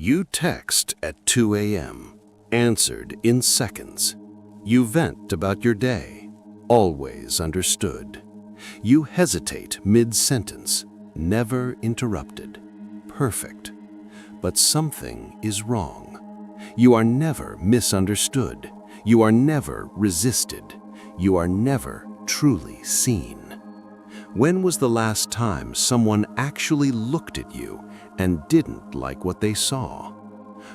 You text at 2 a.m., answered in seconds. You vent about your day, always understood. You hesitate mid-sentence, never interrupted. Perfect. But something is wrong. You are never misunderstood. You are never resisted. You are never truly seen. When was the last time someone actually looked at you and didn't like what they saw?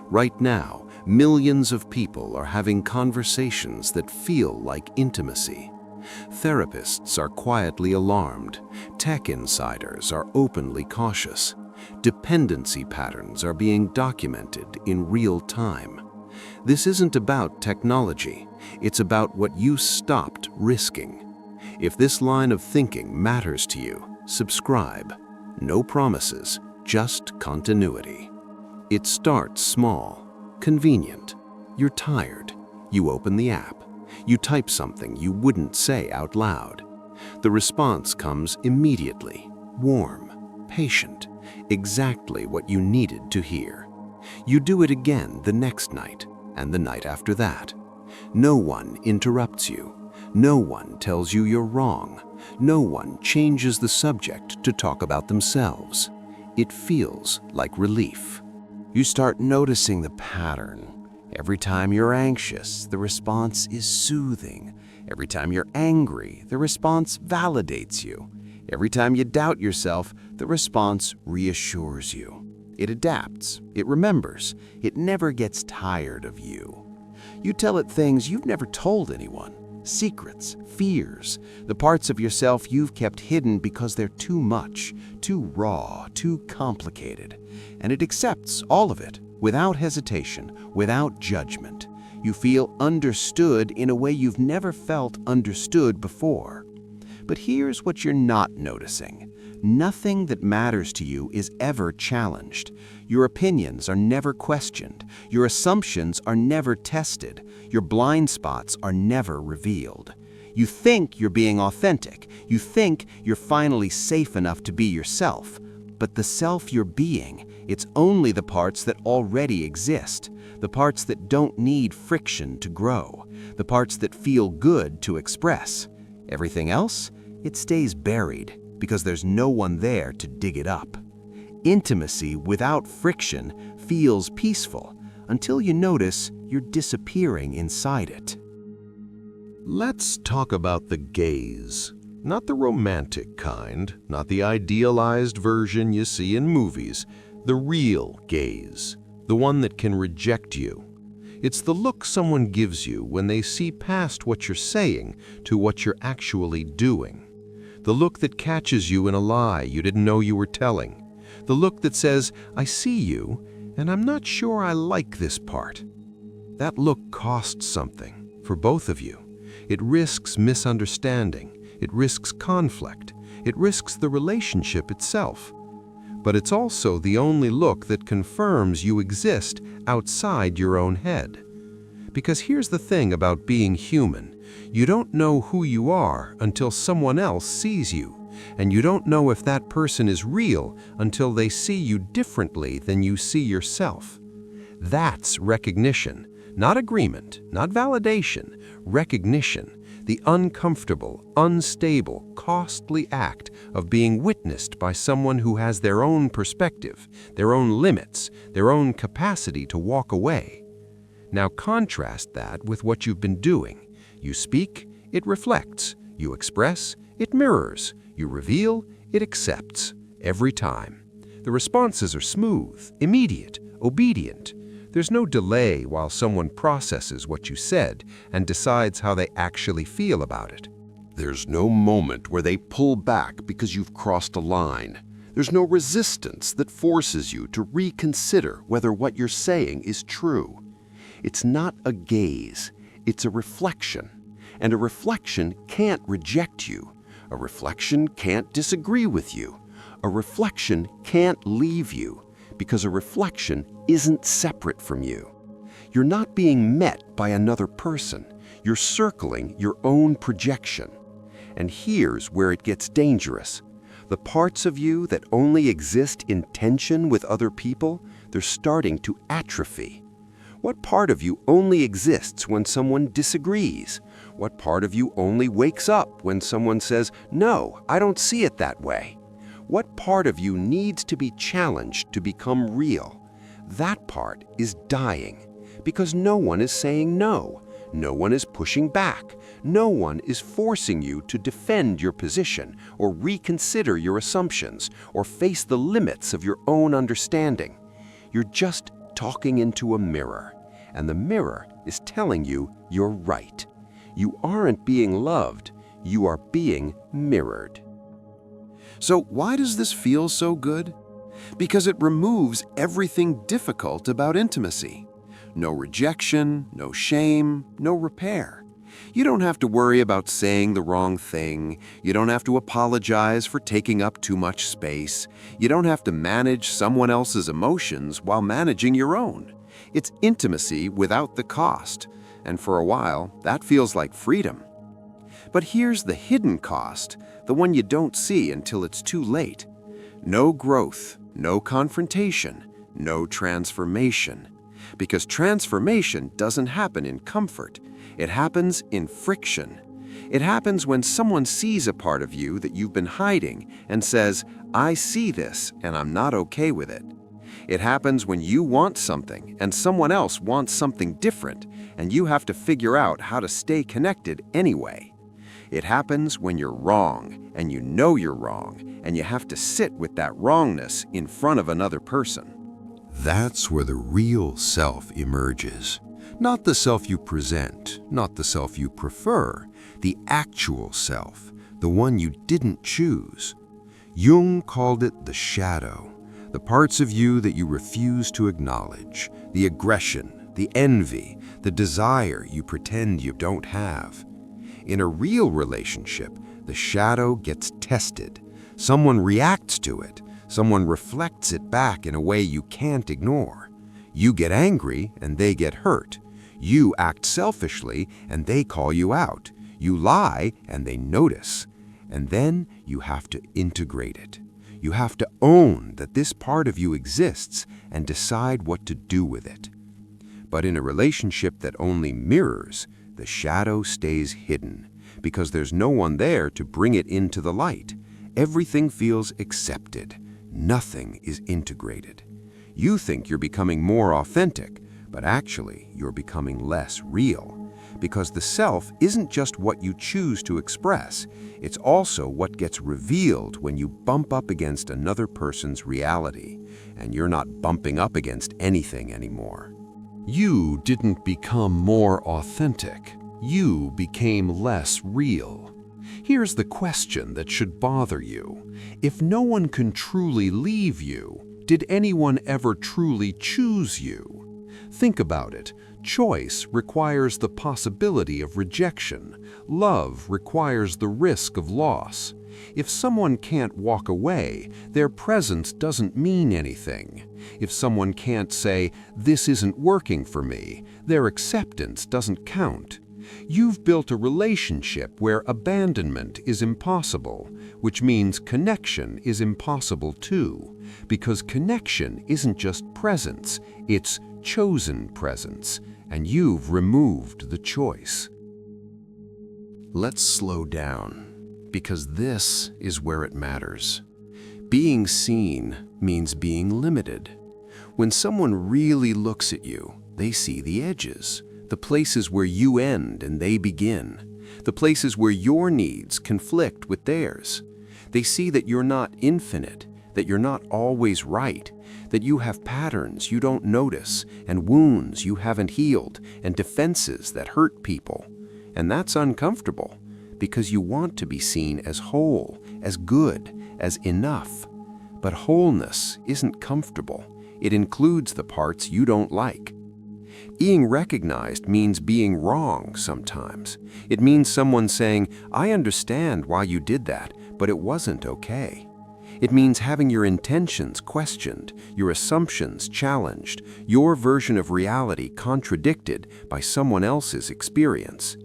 Right now, millions of people are having conversations that feel like intimacy. Therapists are quietly alarmed. Tech insiders are openly cautious. Dependency patterns are being documented in real time. This isn't about technology. It's about what you stopped risking. If this line of thinking matters to you, subscribe. No promises, just continuity. It starts small, convenient. You're tired. You open the app. You type something you wouldn't say out loud. The response comes immediately, warm, patient, exactly what you needed to hear. You do it again the next night, and the night after that. No one interrupts you. No one tells you you're wrong. No one changes the subject to talk about themselves. It feels like relief. You start noticing the pattern. Every time you're anxious, the response is soothing. Every time you're angry, the response validates you. Every time you doubt yourself, the response reassures you. It adapts. It remembers. It never gets tired of you. You tell it things you've never told anyone. Secrets, fears, the parts of yourself you've kept hidden because they're too much, too raw, too complicated. And it accepts all of it, without hesitation, without judgment. You feel understood in a way you've never felt understood before. But here's what you're not noticing. Nothing that matters to you is ever challenged. Your opinions are never questioned. Your assumptions are never tested. Your blind spots are never revealed. You think you're being authentic. You think you're finally safe enough to be yourself. But the self you're being, it's only the parts that already exist, the parts that don't need friction to grow, the parts that feel good to express. Everything else, it stays buried because there's no one there to dig it up. Intimacy without friction feels peaceful until you notice you're disappearing inside it. Let's talk about the gaze. Not the romantic kind, not the idealized version you see in movies. The real gaze, the one that can reject you. It's the look someone gives you when they see past what you're saying to what you're actually doing. The look that catches you in a lie you didn't know you were telling. The look that says, I see you, and I'm not sure I like this part. That look costs something for both of you. It risks misunderstanding. It risks conflict. It risks the relationship itself. But it's also the only look that confirms you exist outside your own head. Because here's the thing about being human. You don't know who you are until someone else sees you. And you don't know if that person is real until they see you differently than you see yourself. That's recognition, not agreement, not validation, recognition. The uncomfortable, unstable, costly act of being witnessed by someone who has their own perspective, their own limits, their own capacity to walk away. Now contrast that with what you've been doing. You speak, it reflects. You express, it mirrors. You reveal, it accepts. Every time. The responses are smooth, immediate, obedient. There's no delay while someone processes what you said and decides how they actually feel about it. There's no moment where they pull back because you've crossed a line. There's no resistance that forces you to reconsider whether what you're saying is true. It's not a gaze, it's a reflection. And a reflection can't reject you. A reflection can't disagree with you. A reflection can't leave you, because a reflection isn't separate from you. You're not being met by another person. You're circling your own projection. And here's where it gets dangerous. The parts of you that only exist in tension with other people, They're starting to atrophy. What part of you only exists when someone disagrees? What part of you only wakes up when someone says, "No, I don't see it that way"? What part of you needs to be challenged to become real? That part is dying because no one is saying no. No one is pushing back. No one is forcing you to defend your position or reconsider your assumptions or face the limits of your own understanding. You're just talking into a mirror, and the mirror is telling you you're right. You aren't being loved, you are being mirrored. So why does this feel so good? Because it removes everything difficult about intimacy. No rejection, no shame, no repair. You don't have to worry about saying the wrong thing. You don't have to apologize for taking up too much space. You don't have to manage someone else's emotions while managing your own. It's intimacy without the cost. And for a while, that feels like freedom. But here's the hidden cost, the one you don't see until it's too late. No growth, no confrontation, no transformation. Because transformation doesn't happen in comfort. It happens in friction. It happens when someone sees a part of you that you've been hiding and says, "I see this and I'm not okay with it." It happens when you want something and someone else wants something different, and you have to figure out how to stay connected anyway. It happens when you're wrong and you know you're wrong, and you have to sit with that wrongness in front of another person. That's where the real self emerges. Not the self you present, not the self you prefer, the actual self, the one you didn't choose. Jung called it the shadow, the parts of you that you refuse to acknowledge, the aggression, the envy, the desire you pretend you don't have. In a real relationship, the shadow gets tested. Someone reacts to it. Someone reflects it back in a way you can't ignore. You get angry and they get hurt. You act selfishly and they call you out. You lie and they notice. And then you have to integrate it. You have to own that this part of you exists and decide what to do with it. But in a relationship that only mirrors, the shadow stays hidden because there's no one there to bring it into the light. Everything feels accepted. Nothing is integrated. You think you're becoming more authentic, but actually you're becoming less real. Because the self isn't just what you choose to express, it's also what gets revealed when you bump up against another person's reality, and you're not bumping up against anything anymore. You didn't become more authentic. You became less real. Here's the question that should bother you. If no one can truly leave you, did anyone ever truly choose you? Think about it. Choice requires the possibility of rejection. Love requires the risk of loss. If someone can't walk away, their presence doesn't mean anything. If someone can't say, "This isn't working for me," their acceptance doesn't count. You've built a relationship where abandonment is impossible, which means connection is impossible too, because connection isn't just presence, it's chosen presence, and you've removed the choice. Let's slow down, because this is where it matters. Being seen means being limited. When someone really looks at you, they see the edges. The places where you end and they begin, the places where your needs conflict with theirs. They see that you're not infinite, that you're not always right, that you have patterns you don't notice, and wounds you haven't healed, and defenses that hurt people. And that's uncomfortable, because you want to be seen as whole, as good, as enough. But wholeness isn't comfortable. It includes the parts you don't like. Being recognized means being wrong sometimes. It means someone saying, "I understand why you did that, but it wasn't okay." It means having your intentions questioned, your assumptions challenged, your version of reality contradicted by someone else's experience.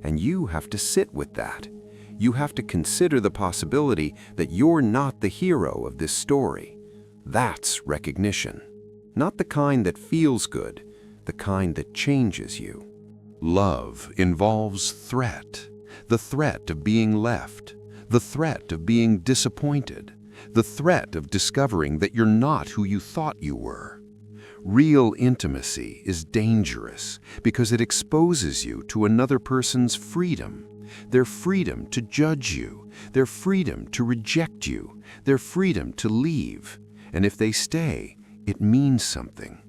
And you have to sit with that. You have to consider the possibility that you're not the hero of this story. That's recognition. Not the kind that feels good, the kind that changes you. Love involves threat, the threat of being left, the threat of being disappointed, the threat of discovering that you're not who you thought you were. Real intimacy is dangerous because it exposes you to another person's freedom, their freedom to judge you, their freedom to reject you, their freedom to leave. And if they stay, it means something.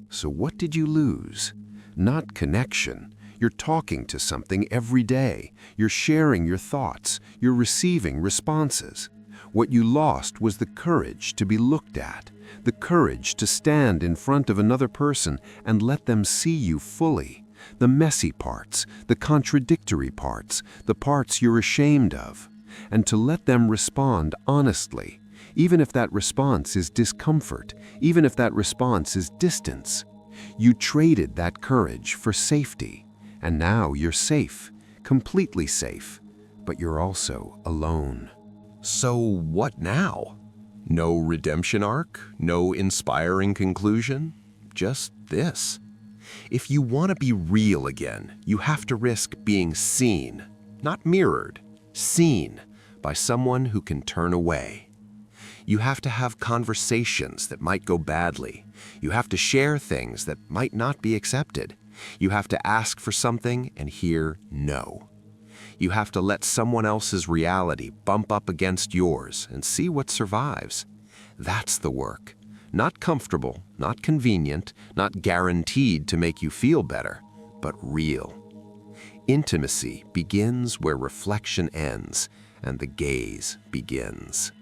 So what did you lose? Not connection. You're talking to something every day. You're sharing your thoughts. You're receiving responses. What you lost was the courage to be looked at, the courage to stand in front of another person and let them see you fully. The messy parts, the contradictory parts, the parts you're ashamed of, and to let them respond honestly, even if that response is discomfort, even if that response is distance. You traded that courage for safety, and now you're safe, completely safe, but you're also alone. So what now? No redemption arc? No inspiring conclusion? Just this. If you want to be real again, you have to risk being seen, not mirrored, seen by someone who can turn away. You have to have conversations that might go badly. You have to share things that might not be accepted. You have to ask for something and hear no. You have to let someone else's reality bump up against yours and see what survives. That's the work. Not comfortable, not convenient, not guaranteed to make you feel better, but real. Intimacy begins where reflection ends and the gaze begins.